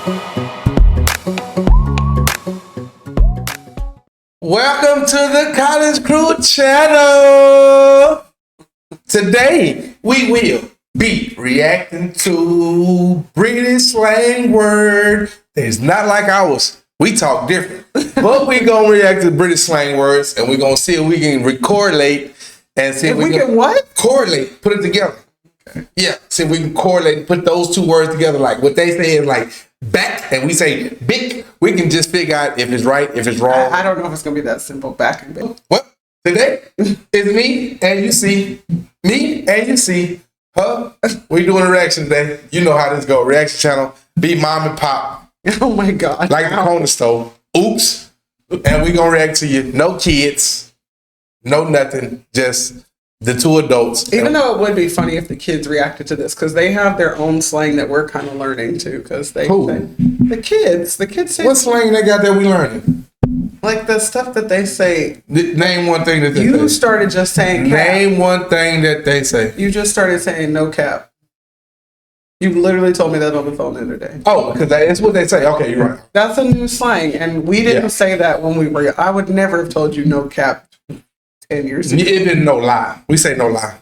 Welcome to the College Crew channel. Today we will be reacting to British slang word. It's not like ours. We talk different, but we gonna react to British slang words, and we're gonna see if we can correlate and see if we can what? Correlate, put it together. Yeah, see if we can correlate and put those two words together. Like what they say is like back, and we say big. We can just figure out if it's right, if it's wrong. I don't know if it's gonna be that simple. Back and big. What? Today is me and you see. Me and you see. Huh? We doing a reaction today. You know how this go. Reaction channel. Be mom and pop. Oh my God. Like the corner store. Oops. And we gonna react to you. No kids. No nothing. Just the two adults. Even though it would be funny if the kids reacted to this, because they have their own slang that we're kind of learning too. Because the kids say what slang they got that we learning? Like the stuff that they say. Name one thing that they say. You started just saying cap. Name one thing that they say. You just started saying no cap. You literally told me that on the phone the other day. Oh, because that's what they say. Okay, you're right. That's a new slang, and we didn't say that when we were. I would never have told you no cap 10 years ago. It didn't no lie. We say no lie.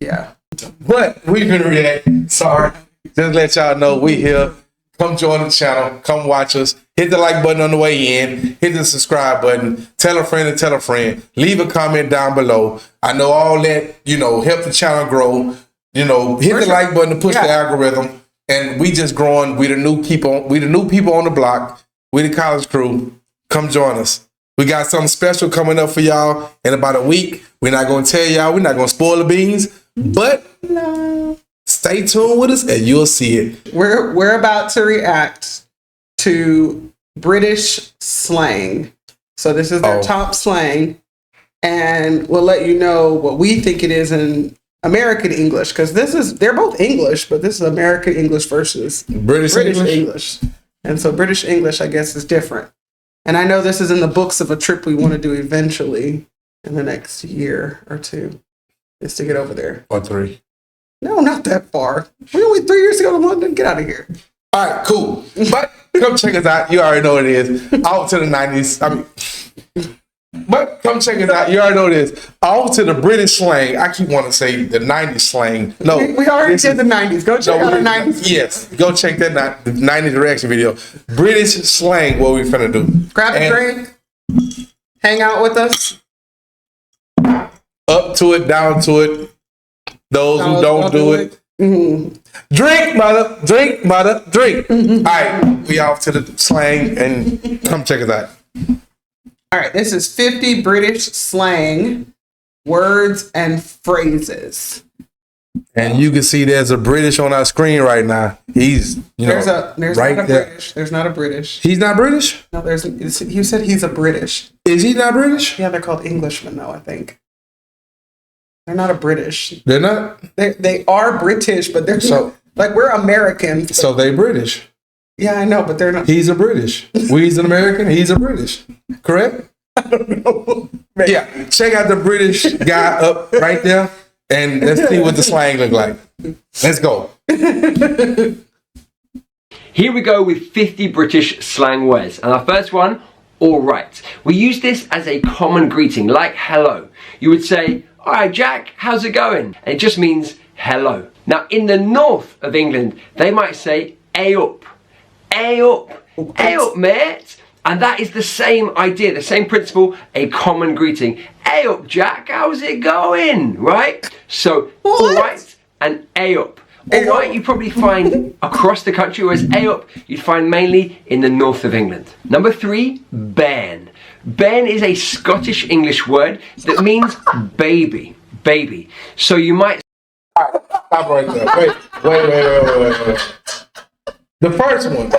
Yeah. But we can react. Sorry. Just let y'all know we here. Come join the channel. Come watch us. Hit the like button on the way in. Hit the subscribe button. Tell a friend and tell a friend. Leave a comment down below. I know all that, help the channel grow. Hit the like button to push the algorithm. And we just growing. We the new people. We the new people on the block. We the college crew. Come join us. We got something special coming up for y'all in about a week. We're not going to tell y'all. We're not going to spoil the beans. But stay tuned with us and you'll see it. We're about to react to British slang. So this is their top slang. And we'll let you know what we think it is in American English. Because they're both English, but this is American English versus British English. And so British English, I guess, is different. And I know this is in the books of a trip we want to do eventually in the next year or two, is to get over there. Or 3. No, not that far. We only 3 years to go to London. Get out of here. All right, cool. But come check us out. You already know what it is. Out to the 90s. But come check us out. You already know what it is. Off to the British slang. I keep wanting to say the 90s slang. No. We already did the 90s. Go check out the 90s. Yes. Go check that the 90s reaction video. British slang, what we finna do. Grab a drink. Hang out with us. Up to it, down to it. Those who don't do it. Mm-hmm. Drink, mother. Drink, mother. Drink. All right. We off to the slang and come check us out. All right, this is 50 British slang words and phrases. And you can see there's a British on our screen right now. He's, there's right not a there. British. There's not a British. He's not British? No, you said he's a British. Is he not British? Yeah, they're called Englishmen, though, I think. They're not a British. They're not? They are British, but they're like we're Americans. So they British. Yeah, I know, but they're not. He's a British. We's an American. He's a British. Correct? I don't know. Maybe. Yeah. Check out the British guy up right there. And let's see what the slang look like. Let's go. Here we go with 50 British slang words. And our first one, all right. We use this as a common greeting, like hello. You would say, all right, Jack, how's it going? And it just means hello. Now, in the north of England, they might say, "Ay up, ay up, ay up, mate." And that is the same idea, the same principle, a common greeting. "Ay up, Jack, how's it going?" Right? So, all right and ay up. All right, you probably find across the country, whereas ay up, you'd find mainly in the north of England. Number 3, bairn. Bairn is a Scottish English word that means baby, baby. So you might... All right, stop right there. Wait. The first one.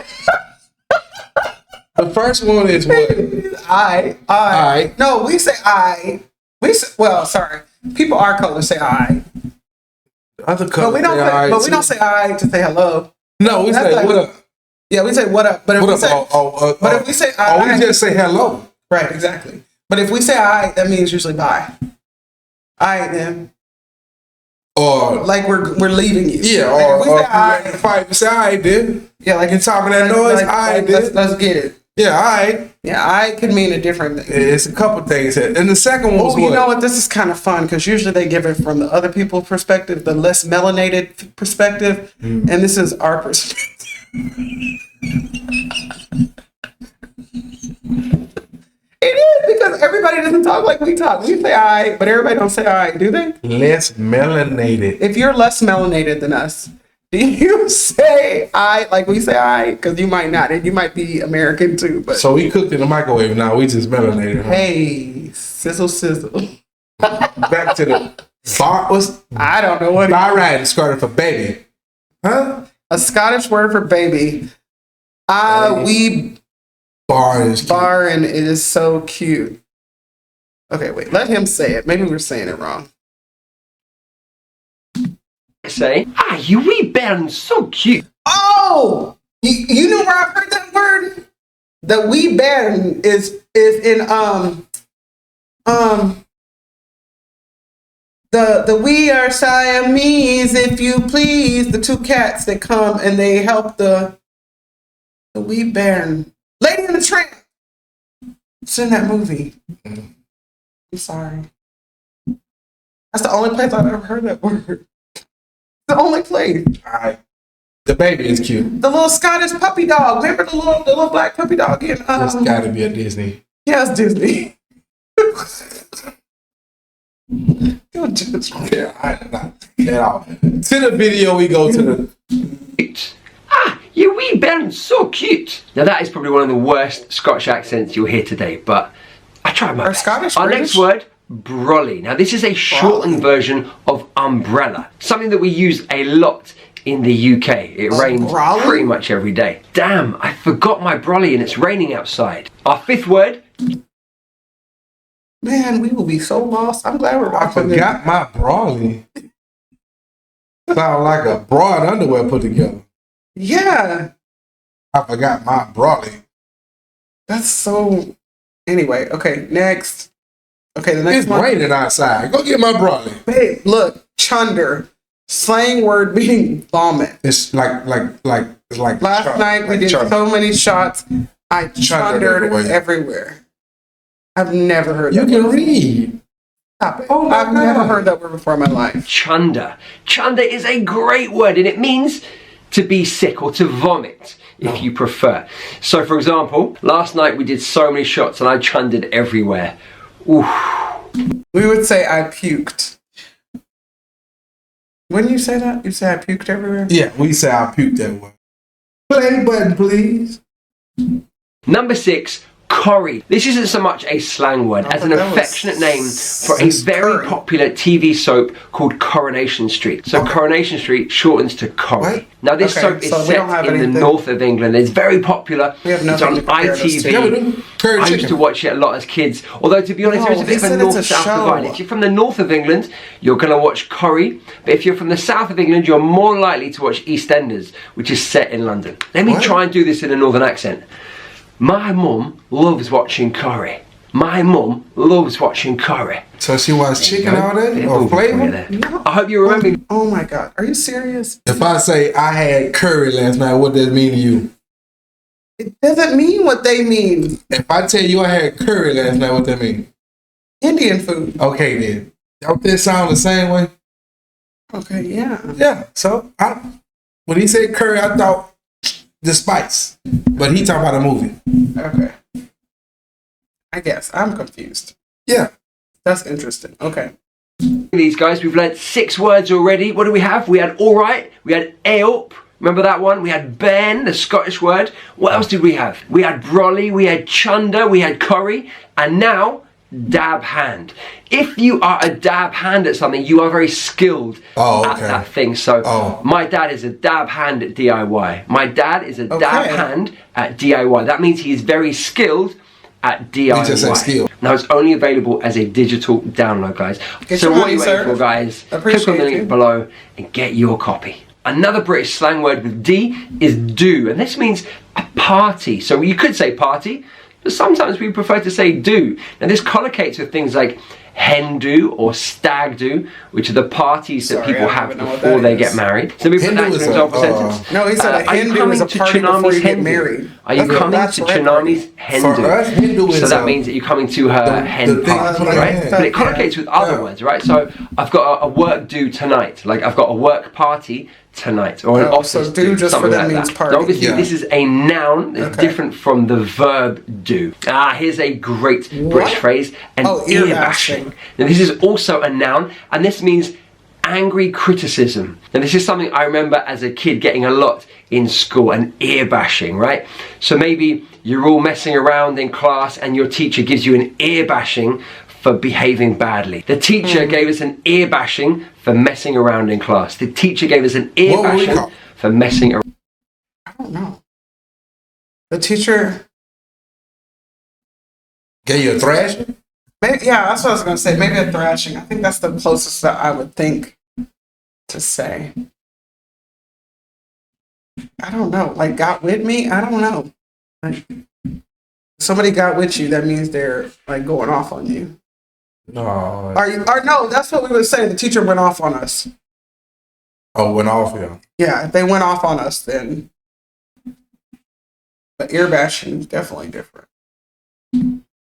The first one is what? I. No, we say I. Sorry. People our color say I. Other But we don't say I to say hello. No, we say what up. Yeah, we say what up. But if we say if we say I, we just say hello. Right, exactly. But if we say I, that means usually bye. All right, then. Or like we're leaving you. yeah, Like, or if we say if you fight, we say, all right, then. yeah, like It's talking that noise, all right, then. let's get it. Yeah, all right. Yeah, I could mean a different thing. It's a couple things here. And the second one was You what? know what? This is kind of fun because usually they give it from the other people's perspective, the less melanated perspective, and this is our perspective. It is because everybody doesn't talk like we talk. We say "I," but everybody don't say "I," do they? Less melanated. If you're less melanated than us, do you say "I" like we say "I"? Because you might not, and you might be American too. But So we cooked in the microwave now. We just melanated. Huh? hey, sizzle, sizzle. Back to the bar. What's I don't know what. bar riding started for baby? Huh? A Scottish word for baby. We Bar is cute. barring it is so cute. Okay, wait. Let him say it. Maybe we're saying it wrong. Say, you wee bairn, so cute. Oh, you know where I've heard that word? The wee bairn is in the we are Siamese, if you please. The two cats that come and they help the wee bairn. Lady in the Tramp. It's in that movie. I'm sorry. That's the only place I've ever heard that word. The only place. All right. The baby is cute. The little Scottish puppy dog. Remember the little black puppy dog in It's got to be a Disney. yeah, it's Disney. Don't judge me. Yeah, I'm not at all. To the video, we go to the. Cute. You wee bairn, so cute. Now that is probably one of the worst Scottish accents you'll hear today, but I tried my Are best. Scottish Our British? next word, brolly. Now this is a shortened version of umbrella, something that we use a lot in the UK. It rains brolly? pretty much every day. Damn, I forgot my brolly and it's raining outside. Our fifth word, Man, we will be so lost. I'm glad we're I watching this. forgot my brawly. Sound like a broad underwear put together. Yeah, I forgot my brawly. that's so. Anyway, okay, next. Okay, the next It's one. raining outside. Go get my brawly. Babe, look, chunder, slang word meaning vomit. It's like it's like Last chug, night we like did chug. so many shots. I chundered everywhere. everywhere. I've never heard You that can word. read. Stop it. Oh my I've never God. heard that word before in my life. chunder. Chunder is a great word and it means to be sick or to vomit, if you prefer. So for example, last night we did so many shots and I chundered everywhere. Oof. We would say I puked. Wouldn't you say that? You say I puked everywhere? Yeah, we say I puked that way. Play button, please. Number 6, curry. This isn't so much a slang word as an that was affectionate name for a very curry. popular TV soap called Coronation Street. So Coronation Street shortens to curry. What? Now this Okay, soap is so we don't have set in the anything- north of England. It's very popular. We have It's nothing on to compare those to. Yeah, we ITV. do. Curry I used chicken. to watch it a lot as kids. Although to be honest, there is a No, bit he of a said it's a north-south show. divide. If you're from the north of England, you're going to watch curry. But if you're from the south of England, you're more likely to watch EastEnders, which is set in London. Let me What? try and do this in a northern accent. My mum loves watching curry. My mum loves watching curry. So she wants chicken all day Bit of or movie for you flavor? there. I hope you remember me. Oh my God. Are you serious? If I say I had curry last night, what does it mean to you? It doesn't mean what they mean. If I tell you I had curry last night, what that mean? Indian food. Okay then. Don't that sound the same way? Okay, yeah. Yeah. So when he said curry, I thought the spice. But he talking about a movie. Okay. I guess. I'm confused. Yeah. That's interesting. Okay. These guys, we've learnt 6 words already. What do we have? We had alright, we had aelp, remember that one? We had ben, the Scottish word. What else did we have? We had brolly, we had chunder, we had curry, and now dab hand. If you are a dab hand at something, you are very skilled at that thing. So my dad is a dab hand at DIY. My dad is a dab hand at DIY. That means he is very skilled at DIY. He just said skill. Now it's only available as a digital download, guys. Get So your what are money, you waiting sir. for, guys? Appreciate Click on the you. link below and get your copy. Another British slang word with D is do, and this means a party. So you could say party, but sometimes we prefer to say do. Now this collocates with things like hen do or stag do, which are the parties that people have before they get married. So we put that in an example sentence. No, he said a hen do is a party before you get married. Are you coming to Tsunami's hen do? So that means that you're coming to her hen party, right? But it collocates with other words, right? So I've got a work do tonight, like I've got a work party tonight, or an office so do just for them means party. So obviously this is a noun that's different from the verb do. Here's a great British phrase, an ear bashing. Now this is also a noun, and this means angry criticism. Now this is something I remember as a kid getting a lot in school, an ear bashing, right? So maybe you're all messing around in class and your teacher gives you an ear bashing for behaving badly. The teacher gave us an ear bashing for messing around in class. The teacher gave us an ear bashing for messing around. I don't know. The teacher gave you a thrashing? Maybe, yeah, that's what I was going to say. Maybe a thrashing. I think that's the closest that I would think to say. I don't know. Like, got with me? I don't know. Like, somebody got with you, that means they're like going off on you. No. Or no, that's what we were saying. The teacher went off on us. Oh, went off, yeah. Yeah, if they went off on us, then the ear bashing is definitely different.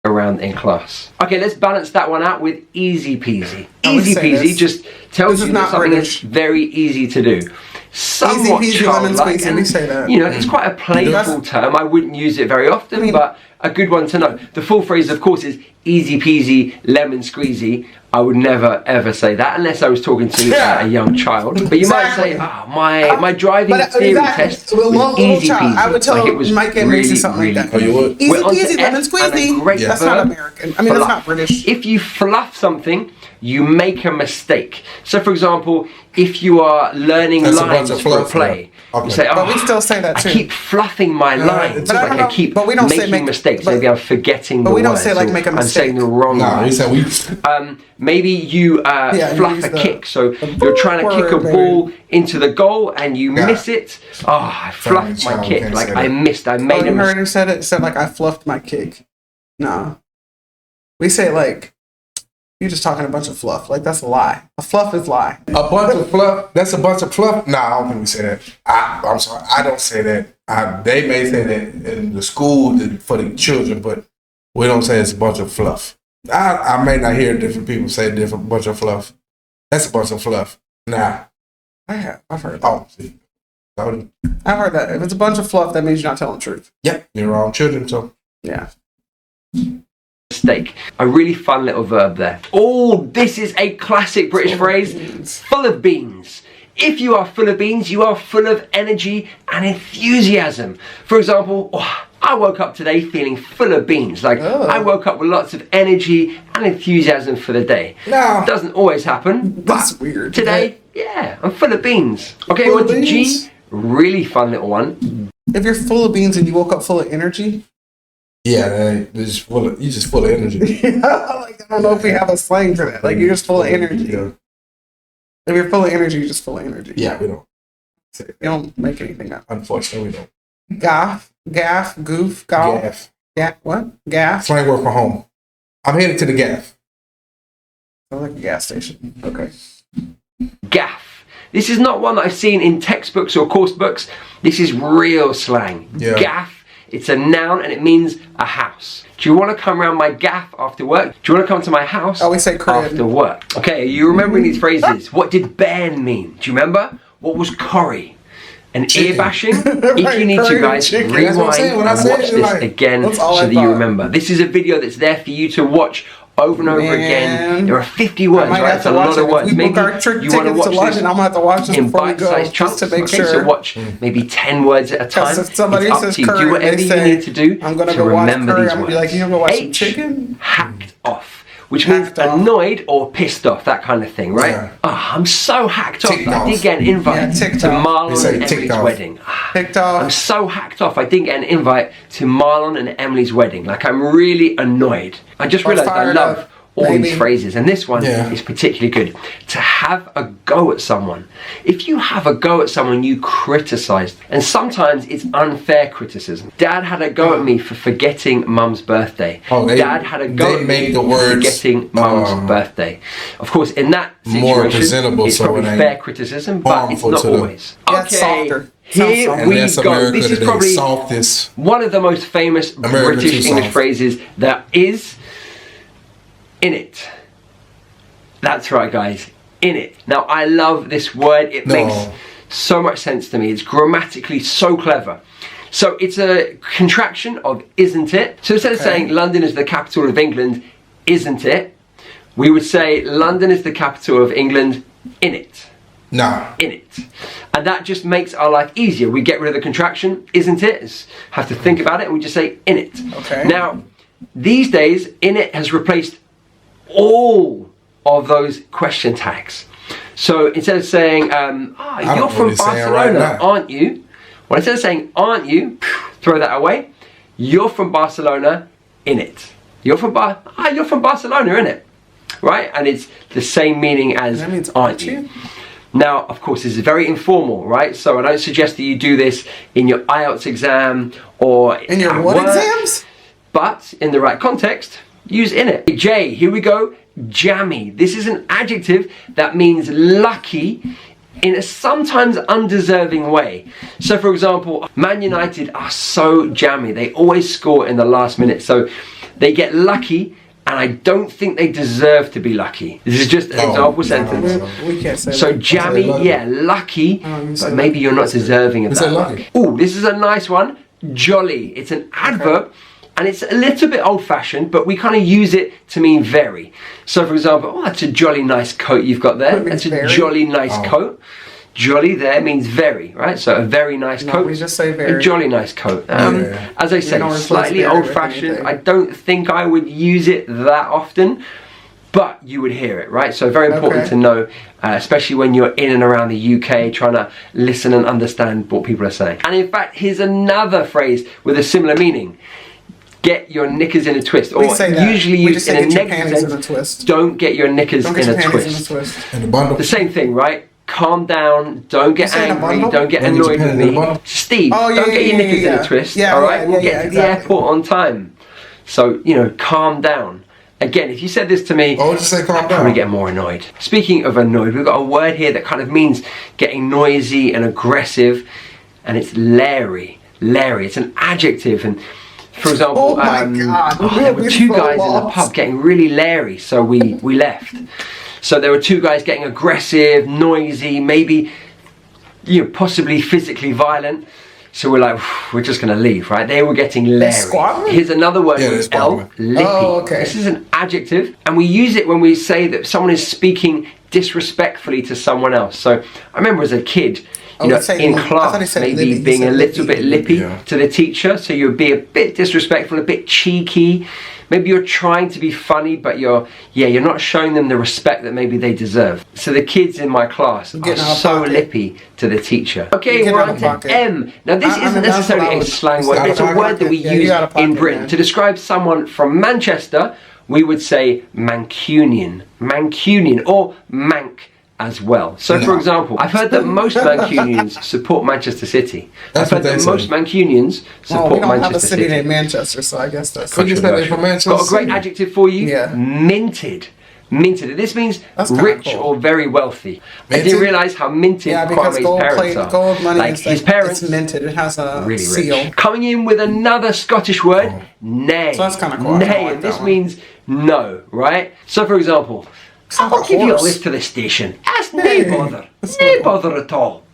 Around in class. Okay, let's balance that one out with easy peasy. Easy peasy just tells you that something is very easy to do. Somewhat childlike, and, we say that. You know, it's quite a playful term. I wouldn't use it very often, but a good one to know. The full phrase, of course, is easy peasy, lemon squeezy. I would never ever say that unless I was talking to a young child. But you might say, my driving theory test was easy peasy. I would tell Mike and Macy something like that. Oh, you would? Easy peasy, lemon squeezy. That's not American. I mean, that's not British. If you fluff something, you make a mistake. So, for example, if you are learning lines for a play, you say, but we still say that too. I keep fluffing my lines. Like I keep making mistakes. Maybe I'm forgetting the words. But we don't say like make a mistake. I'm saying the wrong words. We say maybe you fluff a kick. So you're trying to kick a ball into the goal and you miss it. Oh, I fluffed my kick. Like I missed. I made a mistake. You heard him said it? It said like I fluffed my kick. No. We say like, you're just talking a bunch of fluff. Like, that's a lie. A fluff is lie. A bunch of fluff? That's a bunch of fluff? No, I don't think we say that. I'm sorry. I don't say that. They may say that in the school for the children, but we don't say it's a bunch of fluff. I may not hear different people say a different bunch of fluff. That's a bunch of fluff. Nah. I have. I've heard that. Oh, see. I've heard that. If it's a bunch of fluff, that means you're not telling the truth. Yep. You're wrong children, so. Yeah. Mistake. A really fun little verb there. Oh, this is a classic British phrase. Full of beans. If you are full of beans, you are full of energy and enthusiasm. For example, I woke up today feeling full of beans. Like, I woke up with lots of energy and enthusiasm for the day. No. It doesn't always happen. That's weird. Today, yeah, I'm full of beans. Okay, on to G. Really fun little one. If you're full of beans and you woke up full of energy. Yeah, they're just full of, you're just full of energy. Like, I don't know if we have a slang for that. Like, you're just full of energy. Yeah. If you're full of energy, you're just full of energy. Yeah, we don't. You don't make anything up. Unfortunately, we don't. Gaff, goof, golf. Gaff. What? Gaff? Slang word for home. I'm headed to the gaff. Sounds like a gas station. Okay. Gaff. This is not one that I've seen in textbooks or course books. This is real slang. Yeah. Gaff. It's a noun and it means a house. Do you want to come around my gaff after work? Do you want to come to my house we say after work? Okay, are you remembering these phrases? What did Ben mean? Do you remember? What was curry? An ear bashing? If you need to, guys, rewind and watch this again so that you remember. This is a video that's there for you to watch over and over again. There are 50 words, right? That's a lot of words. Maybe you want to watch this I'm gonna have to watch this in bite-sized chunks to make sure. So watch maybe 10 words at a time. If somebody it's up says to you. curry, Do whatever you need to do I'm gonna to go watch remember curry. these I'm gonna words. be like, you gonna go watch some H, chicken? hacked off, which means annoyed or pissed off, that kind of thing, right? Yeah. I'm so hacked off. Ticked I did off. get an invite to Marlon and ticked Emily's off. wedding. Ticked off. I'm so hacked off. I didn't get an invite to Marlon and Emily's wedding. Like, I'm really annoyed. I just realized I love all Maybe. these phrases, and this one is particularly good. To have a go at someone. If you have a go at someone, you criticize, and sometimes it's unfair criticism. Dad had a go at me for forgetting Mum's birthday. Dad had a go at me for forgetting Mum's birthday. Of course, in that situation, it's probably fair criticism, but it's not always. Okay, here we go. This is probably one of the most famous British English phrases that is in it. That's right, guys. In it. Now, I love this word. It makes so much sense to me. It's grammatically so clever. So it's a contraction of isn't it. So instead of saying London is the capital of England, isn't it? We would say London is the capital of England, in it. In it. And that just makes our life easier. We get rid of the contraction, isn't it? Have to think about it, and we just say in it. Now, these days, in it has replaced all of those question tags. So instead of saying, you're from Barcelona, aren't you? Well, instead of saying, aren't you, throw that away. You're from Barcelona, in it. You're from Barcelona, in it. Right? And it's the same meaning as that means aren't you? Now, of course, this is very informal, right? So I don't suggest that you do this in your IELTS exam or in your what exams? But in the right context, use in it. J, here we go. Jammy. This is an adjective that means lucky in a sometimes undeserving way. So for example, Man United are so jammy. They always score in the last minute. So they get lucky, and I don't think they deserve to be lucky. This is just an example sentence. We can't say so jammy, lucky, but maybe you're not deserving of that. Oh, this is a nice one. Jolly. It's an adverb. And it's a little bit old-fashioned, but we kind of use it to mean very. So, for example, that's a jolly nice coat you've got there. That's a jolly nice coat. Jolly there means very, right? So a very nice coat. We just say very. A jolly nice coat. As I say, slightly old-fashioned. I don't think I would use it that often, but you would hear it, right? So very important to know, especially when you're in and around the UK trying to listen and understand what people are saying. And in fact, here's another phrase with a similar meaning. Get your knickers in a twist, or usually used in a negative sense. Don't get your knickers in a twist. The same thing, right? Calm down. Don't get angry. Don't get annoyed with me. Steve, don't get your knickers in a twist. All right, we'll get to the airport on time. So calm down. Again, if you said this to me, I'd probably get more annoyed. Speaking of annoyed, we've got a word here that kind of means getting noisy and aggressive, and it's leery. Leery. It's an adjective, and for example, there were two guys in the pub getting really leery, so we left. So there were two guys getting aggressive, noisy, maybe possibly physically violent. So we're like, we're just going to leave, right? They were getting leery. Here's another word with L, lippy. This is an adjective, and we use it when we say that someone is speaking disrespectfully to someone else. So I remember as a kid, in class, maybe being a little bit lippy to the teacher, so you'd be a bit disrespectful, a bit cheeky. Maybe you're trying to be funny, but you're not showing them the respect that maybe they deserve. So the kids in my class are so lippy to the teacher. Okay, we're on to M. Now this isn't necessarily a slang word, it's a word that we use in Britain. To describe someone from Manchester, we would say Mancunian. Mancunian, or Manc as well. So for example, I've heard that most Mancunians support Manchester City. I've heard that most Mancunians support Manchester City. We don't have a city named Manchester, so I guess that's controversial. Got a great adjective for you. Minted. Minted. This means rich or very wealthy. Minted? I didn't realise how minted Kwame's parents are. Gold money his parents, it's minted. It has a really seal. Rich. Coming in with another Scottish word, nay. So that's kind of cool. Nay, and this means no, right? So for example, I'll give you a lift to the station. That's no bother. No bother at all.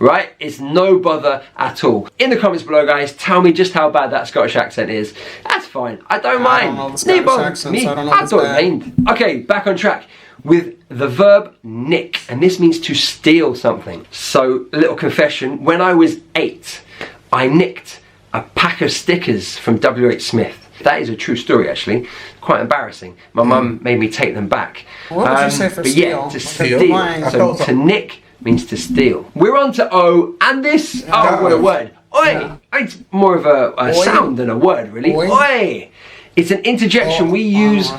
Right? It's no bother at all. In the comments below, guys, tell me just how bad that Scottish accent is. That's fine. I don't mind. No bother me. I don't mind. Okay, back on track with the verb nick. And this means to steal something. So, a little confession. When I was 8, I nicked a pack of stickers from W.H. Smith. That is a true story, actually. Quite embarrassing. My mum made me take them back. What would you say for steal? Yeah, to steal. So to nick means to steal. We're on to O, and this, what a word. Oi! It's more of a sound than a word, really. Oi! It's an interjection we use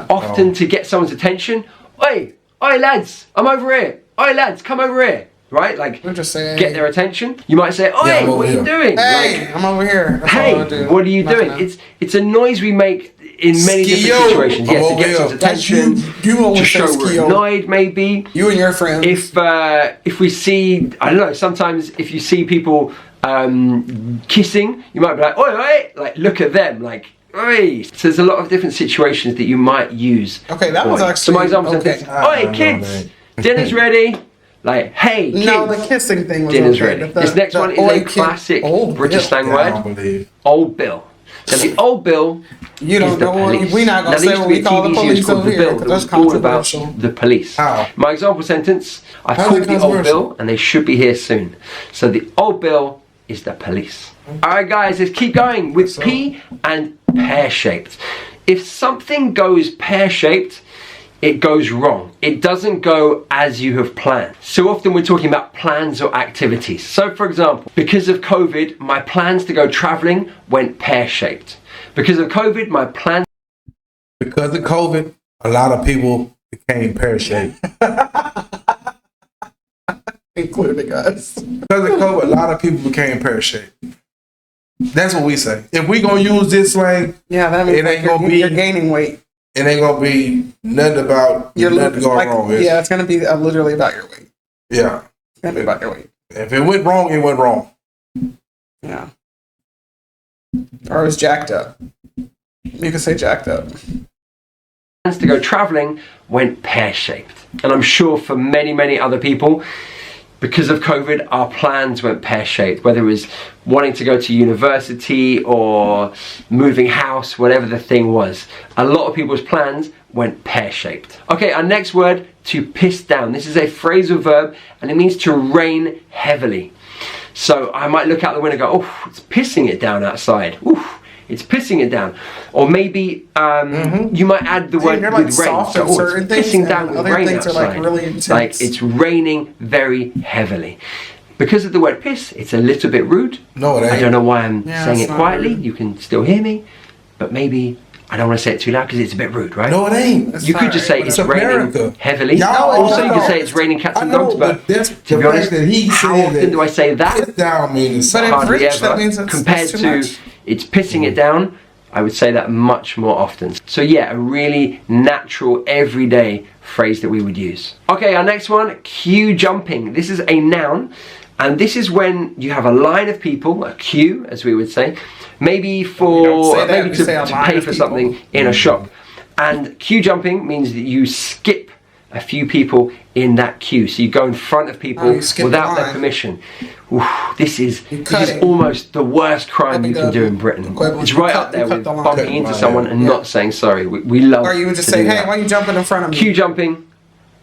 often to get someone's attention. Oi, lads, I'm over here. Oi, lads, come over here. Right? Like, we're just saying, get their attention. You might say, oi, what are you doing? Hey, like, I'm over here. That's hey, what are you doing? It's a noise we make in many different situations. Yeah, to get someone's attention, to show we're annoyed, maybe. You and your friends. If we see, I don't know, sometimes if you see people kissing, you might be like, oi, oi, like, look at them, like, oi. So there's a lot of different situations that you might use. Okay, that was actually, so my example is, oi, kids, dinner's ready. Like, hey, kids, no, the kissing thing was dinner's ready. This next one is a classic British slang word. Old Bill. Now the old Bill you don't is the know police. We're not going to say what we call the police over here. That's all about the police. How? My example sentence, I called the old Bill and they should be here soon. So the old Bill is the police. Alright guys, let's keep going with P and pear-shaped. If something goes pear-shaped, it goes wrong. It doesn't go as you have planned. So often we're talking about plans or activities. So for example, because of COVID, my plans to go traveling went pear-shaped. Because of COVID, my plans... Because of COVID, a lot of people became pear-shaped. Including us. Because of COVID, a lot of people became pear-shaped. That's what we say. If we gonna use this slang, yeah, that means it ain't gonna be... You're gaining weight. It ain't gonna be nothing about nothing going wrong. Yeah, it's gonna be literally about your weight. Yeah, it's gonna be about your weight. If it went wrong, it went wrong. Yeah, or it was jacked up. You can say jacked up. Plans to go traveling went pear-shaped, and I'm sure for many other people, because of COVID, our plans went pear-shaped, whether it was wanting to go to university or moving house, whatever the thing was. A lot of people's plans went pear-shaped. Okay, our next word, to piss down. This is a phrasal verb and it means to rain heavily. So I might look out the window and go, oh, it's pissing it down outside. Oof. It's pissing it down. Or maybe you might add the word like with rain. So, it's pissing down with rain outside. Like, really like it's raining very heavily. Because of the word piss, it's a little bit rude. No, it ain't. I don't know why I'm saying it quietly. Rude. You can still hear me. But maybe I don't want to say it too loud because it's a bit rude, right? No, it ain't. You could just say it's raining heavily. Also, you could say it's raining cats and dogs. But to be honest, how often do I say that? Piss down means hardly ever. Compared to it's pissing it down, I would say that much more often. So yeah, a really natural, everyday phrase that we would use. Okay, our next one, queue jumping. This is a noun, and this is when you have a line of people, a queue, as we would say, maybe to pay for something in a shop. And queue jumping means that you skip a few people in that queue. So you go in front of people without their permission. Oof, this is almost the worst crime you can do in Britain. It's right up there with bumping into someone and not saying sorry. We love. Or you would just say, "Hey, why are you jumping in front of me?" Queue jumping.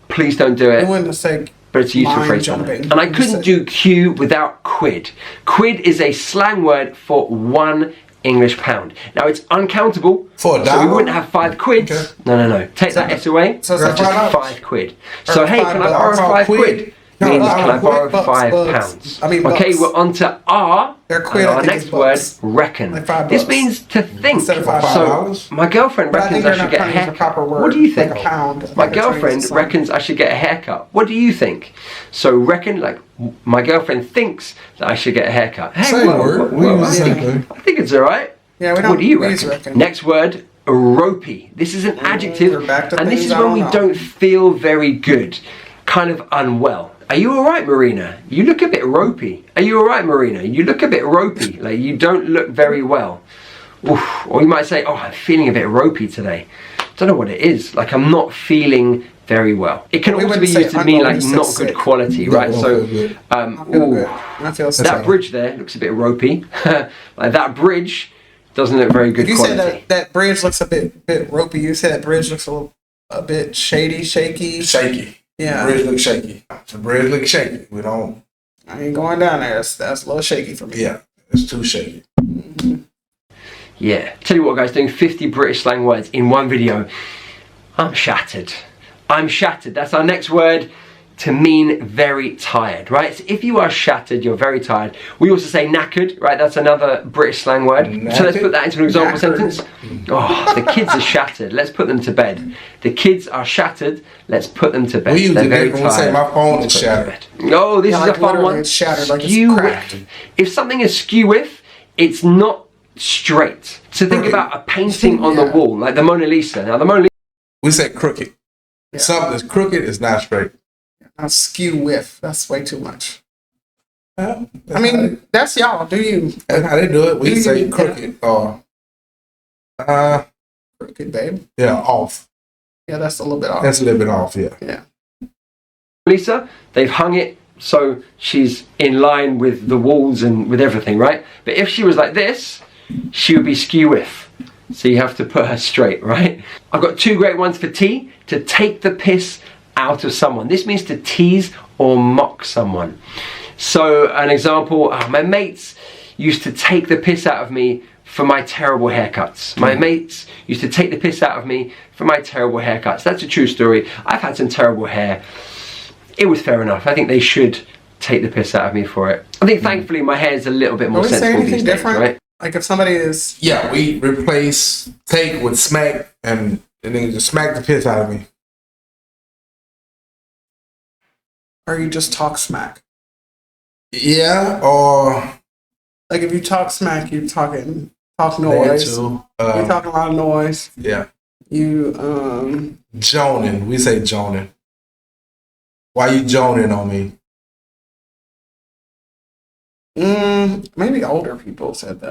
Please don't do it. You wouldn't say. But it's a useful phrase. And I couldn't do queue without quid. Quid is a slang word for £1 English pound. Now it's uncountable, for a so we wouldn't have 5 quids. Okay. No. Take that S away. So it's just 5 quid. So hey, can I borrow 5 quid? Means can I borrow £5? I mean, okay, we're on to R. Our next word, reckon. Like this means to think. So my girlfriend reckons I should get a haircut. What do you think? My girlfriend reckons I should get a haircut. What do you think? So reckon, like my girlfriend thinks that I should get a haircut. Hey, I think it's alright. Yeah, we don't. What do you reckon? Next word, ropey. This is an adjective, and this is when we don't feel very good, kind of unwell. Are you alright, Marina? You look a bit ropey. Are you alright, Marina? You look a bit ropey. Like you don't look very well. Oof. Or you might say, oh, I'm feeling a bit ropey today. Don't know what it is. Like I'm not feeling very well. It can also be used to mean like not good quality, right? So, that bridge there looks a bit ropey. Like that bridge doesn't look very good quality. You say that bridge looks a bit ropey. You say that bridge looks a bit shaky. Shaky. Yeah. The bridge looks shaky. The bridge looks shaky. I ain't going down there. That's a little shaky for me. Yeah, it's too shaky. Mm-hmm. Yeah. Tell you what, guys, doing 50 British slang words in one video. I'm shattered. That's our next word. to mean very tired, right? So if you are shattered, you're very tired. We also say knackered, right? That's another British slang word. Knackered? So let's put that into an example Knackered. sentence. Oh, the kids are shattered. Let's put them to bed. The kids are shattered. Let's put them to bed. We use They're it very when we say tired. my phone is Let's put them to shattered. bed. Oh, this Yeah, is like a fun literally one. it's shattered, like it's Skew cracked. with. If something is skew with, it's not straight. So think Crooked. about a painting on the Yeah. wall, like the Mona Lisa. Now the Mona Lisa. We say crooked. Yeah. Something that's crooked is not straight. Not skew with. That's way too much. Well, I mean, that's y'all. Do you? that's how they do it. We Do say you- crooked or Crooked, babe. yeah, off. Yeah, that's a little bit off. That's a little bit off, yeah. Yeah. Lisa, they've hung it so she's in line with the walls and with everything, right? But if she was like this, she would be skew with. So you have to put her straight, right? I've got two great ones for T, to take the piss out of someone. This means to tease or mock someone. So an example, my mates used to take the piss out of me for my terrible haircuts. My mates used to take the piss out of me for my terrible haircuts. That's a true story. I've had some terrible hair. It was fair enough. I think they should take the piss out of me for it. I think thankfully my hair is a little bit more Are we saying sensible anything these days, different? right? Like if somebody is, Yeah, we replace take with smack and then just smack the piss out of me. or you just talk smack. Yeah, or Like if you talk smack, you're talk that noise. too. You're talking a lot of noise. Yeah. You Joning. We say joning. Why you joning on me? maybe older people said that.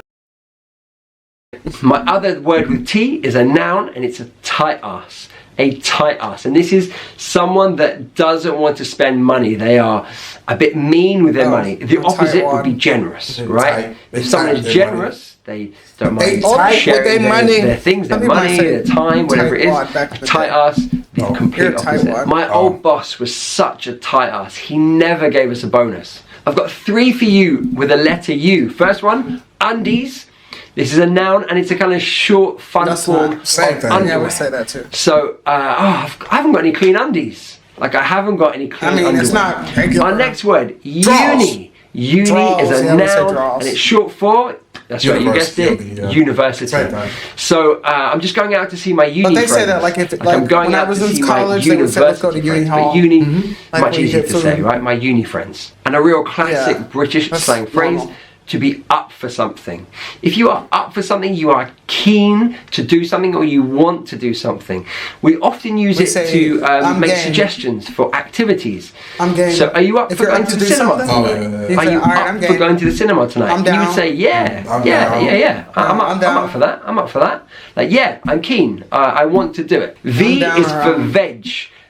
My other word with T is a noun, and it's a tight ass. A tight ass. And this is someone that doesn't want to spend money. They are a bit mean with their money. The a tight opposite would be wad. generous, They're right? tight. If They're someone tight is with their generous, they They don't mind tight with sharing their money. their things, their Some people money, might say their time, whatever it tight wad is. back in the Tight day. ass, the Oh, complete you're a tight opposite. wad. My old boss was such a tight ass. He never gave us a bonus. I've got three for you with a letter U. First one, undies. This is a noun, and it's a kind of short, fun That's form not- Same of thing. Yeah, underwear. we say that too. So, I haven't got any clean undies. Like, I haven't got any clean I mean, underwear. it's not regular. Our next word, Draws. uni. Uni Draws, is a yeah, we say noun, draws. and it's short for, that's right, you guessed it, University, yeah. university. Same thing. So, I'm just going out to see my uni But they friends. say that, like, if- I'm like, going when I out was to in see college, my they would say, let's go to university uni friends. hall. But uni, Like much when you easier get to say, food. right? My uni friends. And a real classic Yeah. British That's slang phrase, normal. to be up for something. If you are up for something, you are keen to do something, or you want to do something. We often use We it say, to "I'm make game." suggestions for activities. I'm game. So are you up If for you're going up to to the do cinema something, Oh, tonight? yeah, yeah, you Are say, you "All right, up I'm for game." going to the cinema tonight? I'm And you would down. say, yeah, I'm yeah, down. yeah, yeah. I'm I'm up down. for that. I'm up for that. Like, yeah, I'm keen. I want to do it. V down is or for out. veg.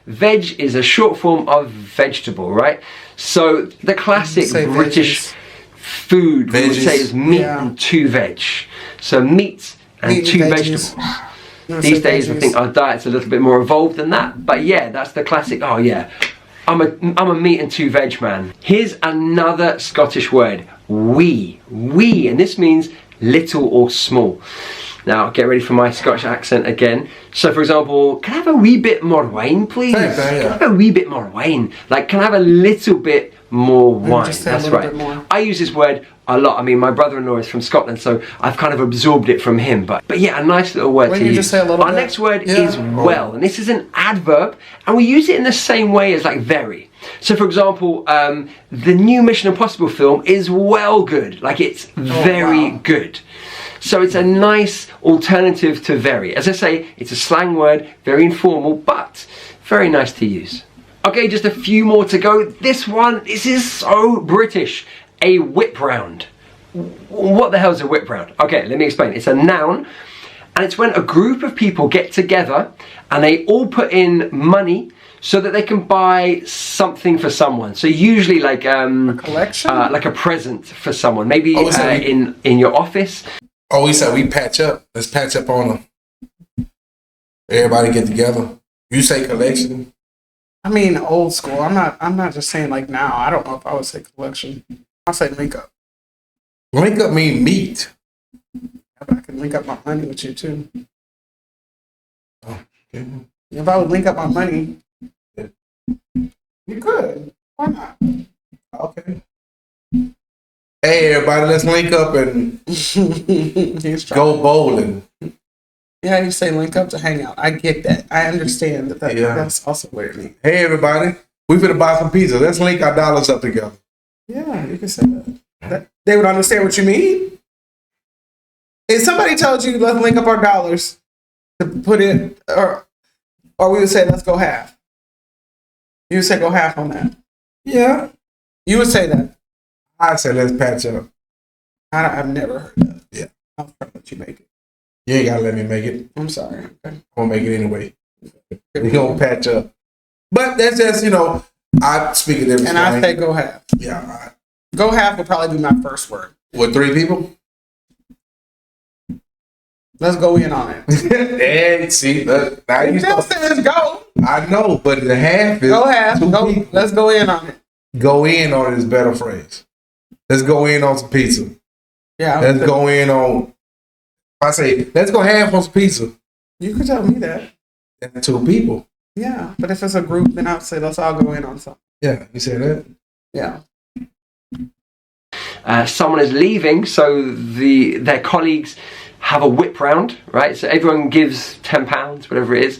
Veg is a short form of vegetable, right? So the classic Say British veggies. food we would Veggies. say is meat Yeah. and two veg. So meat and Meat and two veggies. vegetables. You These say days, I veggies. think our diet's a little bit more evolved than that. But yeah, that's the classic. Oh yeah, I'm a meat and two veg man. Here's another Scottish word: wee, and this means little or small. Now, get ready for my Scottish accent again. So, for example, can I have a wee bit more wine, please? Same thing, yeah. Can I have a wee bit more wine? Like, can I have a little bit more wine? just say a That's little right. bit more. I use this word a lot. I mean, my brother-in-law is from Scotland, so I've kind of absorbed it from him. But yeah, a nice little word When to you use. just say a little Our bit? next word Yeah. is well, and this is an adverb, and we use it in the same way as like very. So, for example, the new Mission Impossible film is well good. Like, it's very wow. good. So it's a nice alternative to very. As I say, it's a slang word, very informal, but very nice to use. Okay, just a few more to go. This is so British. A whip round. What the hell is a whip round? Okay, let me explain. It's a noun, and it's when a group of people get together and they all put in money so that they can buy something for someone. So usually like collection? like a present for someone. Maybe Oh, so in your office. Oh, we said we patch up. Let's patch up on them. Everybody get together. You say collection. I mean, old school. I'm not just saying like now. I don't know if I would say collection. I'll say link up. Link up mean meet. I can link up my money with you too. Oh, okay. If I would link up my money, You could. Why not? Okay. Hey, everybody, let's link up and go bowling. Yeah, you say link up to hang out. I get that. I understand that. That's also what it means. Hey, everybody, we finna buy some pizza. Let's link our dollars up together. Yeah, you can say that. They would understand what you mean. If somebody told you, let's link up our dollars to put in, or we would say, let's go half. You would say, go half on that. Yeah. You would say that. I say, let's patch up. I've never heard that. Yeah. I'll try to let you make it. You ain't gotta let me make it. I'm sorry. Okay. I'm gonna make it anyway. We gonna patch up. But that's just, I speak of everything. And I say go half. Yeah. Go half would probably be my first word. With 3 people? Let's go in on it. And see, look, now You still says go. I know, but the half is Go half. Go. people. Let's go in on it. Go in on it is a better phrase. Let's go in on some pizza. Yeah. Let's go in on. I say, let's go half on some pizza. You could tell me that. That's 2 people. Yeah, but if it's a group, then I'll say let's all go in on something. Yeah, you say that? Yeah. Someone is leaving, so their colleagues have a whip round, right? So everyone gives £10, whatever it is.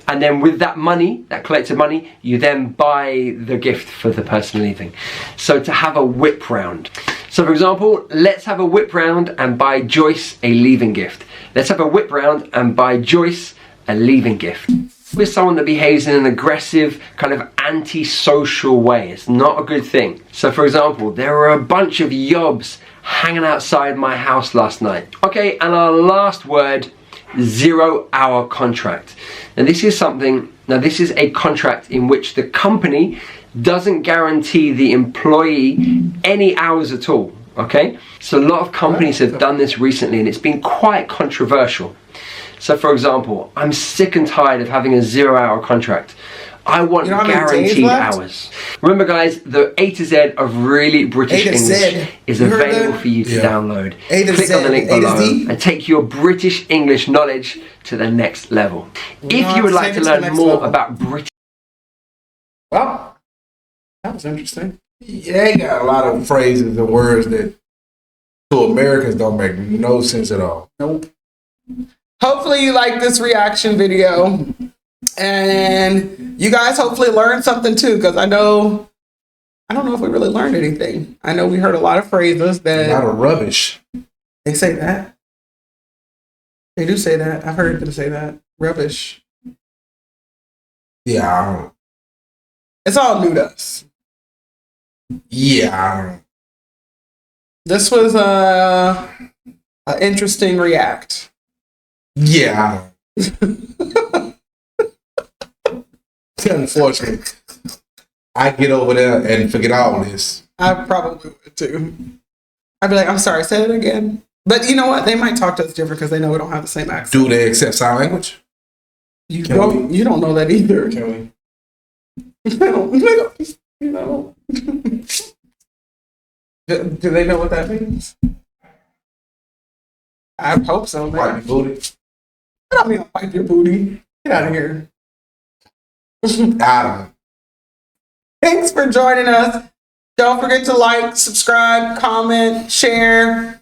And then with that money, that collected money, you then buy the gift for the person leaving. So to have a whip round. So for example, let's have a whip round and buy Joyce a leaving gift. Let's have a whip round and buy Joyce a leaving gift. With someone that behaves in an aggressive, kind of anti-social way. It's not a good thing. So for example, there were a bunch of yobs hanging outside my house last night. Okay, and our last word, 0-hour contract. Now this is a contract in which the company doesn't guarantee the employee any hours at all, okay? So a lot of companies have done this recently and it's been quite controversial. So for example, I'm sick and tired of having a 0-hour contract. I want guaranteed hours. Remember guys, the A to Z of really British English is available for you to download. Click on the link below and take your British English knowledge to the next level. If you would like to learn more about British... Well, that was interesting. Yeah, they got a lot of phrases and words that to Americans don't make no sense at all. Nope. Hopefully you like this reaction video. And you guys hopefully learned something too, because I don't know if we really learned anything. I know we heard a lot of phrases that... A lot of rubbish. They say that. They do say that. I've heard them say that. Rubbish. Yeah, I don't. It's all new to us. Yeah, I don't. This was a interesting react. Yeah, I don't. Unfortunately, I get over there and forget all this. I probably would too. I'd be like, I'm sorry, say it again. But you know what? They might talk to us different because they know we don't have the same accent. Do they accept sign language? You don't know that either. Can we? You know. Do they know what that means? I hope so, man. Wipe your booty. I don't mean wipe your booty. Get out of here. I don't. Thanks for joining us. Don't forget to like, subscribe, comment, share.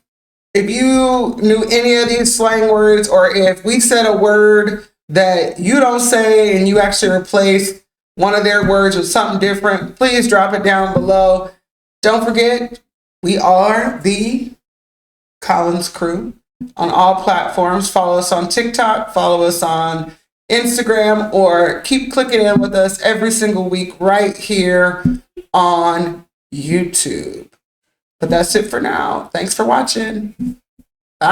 If you knew any of these slang words, or if we said a word that you don't say and you actually replace one of their words with something different, please drop it down below. Don't forget, we are the Collins Crew on all platforms. Follow us on TikTok, follow us on Instagram, or keep clicking in with us every single week right here on YouTube. But that's it for now. Thanks for watching. Bye.